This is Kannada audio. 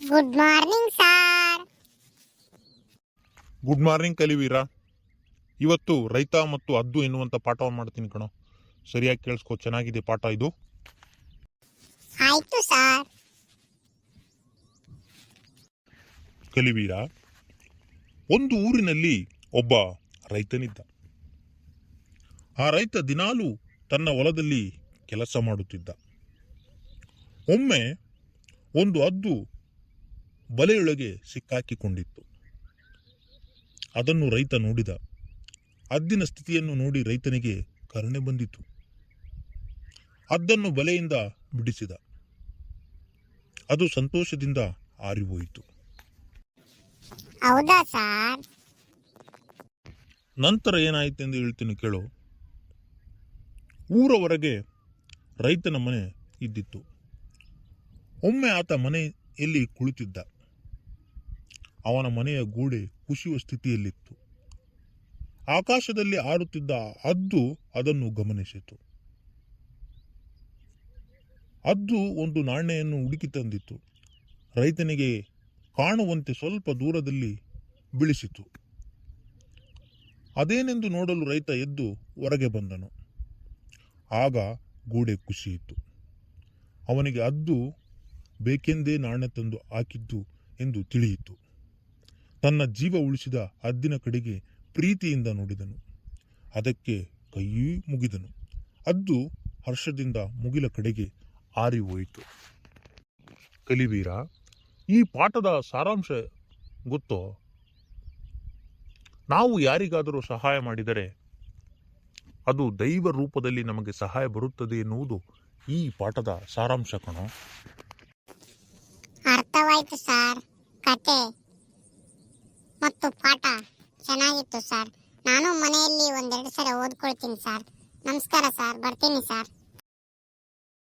Good morning sir. Good morning Kaliveera. ಇವತ್ತು ರೈತ ಮತ್ತು ಅದ್ದು ಎನ್ನುವಂಥ ಪಾಠವನ್ನು ಮಾಡ್ತೀನಿ ಕಣೋ. ಸರಿಯಾಗಿ ಕೇಳಿಸ್ಕೊ, ಚೆನ್ನಾಗಿದೆ ಪಾಠ ಇದು. ಆಯ್ತು ಸಾರ್. ಕಲಿವೀರ, ಒಂದು ಊರಿನಲ್ಲಿ ಒಬ್ಬ ರೈತನಿದ್ದ. ಆ ರೈತ ದಿನಾಲೂ ತನ್ನ ಹೊಲದಲ್ಲಿ ಕೆಲಸ ಮಾಡುತ್ತಿದ್ದ. ಒಮ್ಮೆ ಒಂದು ಹದ್ದು ಬಲೆಯೊಳಗೆ ಸಿಕ್ಕಾಕಿಕೊಂಡಿತ್ತು. ಅದನ್ನು ರೈತ ನೋಡಿದ. ಹದ್ದಿನ ಸ್ಥಿತಿಯನ್ನು ನೋಡಿ ರೈತನಿಗೆ ಕರುಣೆ ಬಂದಿತು. ಹದ್ದನ್ನು ಬಲೆಯಿಂದ ಬಿಡಿಸಿದ. ಅದು ಸಂತೋಷದಿಂದ ಹಾರಿಹೋಯಿತು. ಹೌದಾ ಸಾರ್? ನಂತರ ಏನಾಯಿತೆಂದು ಹೇಳ್ತೀನಿ ಕೇಳು. ಊರ ಹೊರಗೆ ರೈತನ ಮನೆ ಇದ್ದಿತ್ತು. ಒಮ್ಮೆ ಆತ ಮನೆಯಲ್ಲಿ ಕುಳಿತಿದ್ದ. ಅವನ ಮನೆಯ ಗೋಡೆ ಕುಸಿಯುವ ಸ್ಥಿತಿಯಲ್ಲಿತ್ತು. ಆಕಾಶದಲ್ಲಿ ಹಾರುತ್ತಿದ್ದ ಹದ್ದು ಅದನ್ನು ಗಮನಿಸಿತು. ಹದ್ದು ಒಂದು ನಾಣ್ಯವನ್ನು ಹುಡುಕಿ ತಂದಿತ್ತು. ರೈತನಿಗೆ ಕಾಣುವಂತೆ ಸ್ವಲ್ಪ ದೂರದಲ್ಲಿ ಬೀಳಿಸಿತು. ಅದೇನೆಂದು ನೋಡಲು ರೈತ ಎದ್ದು ಹೊರಗೆ ಬಂದನು. ಆಗ ಗೋಡೆ ಕುಸಿಯಿತು. ಅವನಿಗೆ ಹದ್ದು ಬೇಕೆಂದೇ ನಾಣ್ಯ ತಂದು ಹಾಕಿದ್ದು ಎಂದು ತಿಳಿಯಿತು. ತನ್ನ ಜೀವ ಉಳಿಸಿದ ಹದ್ದಿನ ಕಡೆಗೆ ಪ್ರೀತಿಯಿಂದ ನೋಡಿದನು. ಅದಕ್ಕೆ ಕೈ ಮುಗಿದನು. ಹದ್ದು ಹರ್ಷದಿಂದ ಮುಗಿಲ ಕಡೆಗೆ ಹಾರಿ ಹೋಯಿತು. ಕಲಿವೀರ, ಈ ಪಾಠದ ಸಾರಾಂಶ ಗೊತ್ತೋ? ನಾವು ಯಾರಿಗಾದರೂ ಸಹಾಯ ಮಾಡಿದರೆ ಅದು ದೈವ ರೂಪದಲ್ಲಿ ನಮಗೆ ಸಹಾಯ ಬರುತ್ತದೆ ಎನ್ನುವುದು ಈ ಪಾಠದ ಸಾರಾಂಶ ಕಣೋ. ಅರ್ಥವಾಯ್ತು ಸಾರ್. ಕತೆ ಮತ್ತು ಪಾಠ ಚೆನ್ನಾಗಿತ್ತು ಸಾರ್. ನಾನು ಮನೆಯಲ್ಲಿ ಒಂದೆರಡು ಸಲ ಓದ್ಕೊಳ್ತೀನಿ ಸಾರ್. ನಮಸ್ಕಾರ ಸಾರ್, ಬರ್ತೀನಿ ಸಾರ್.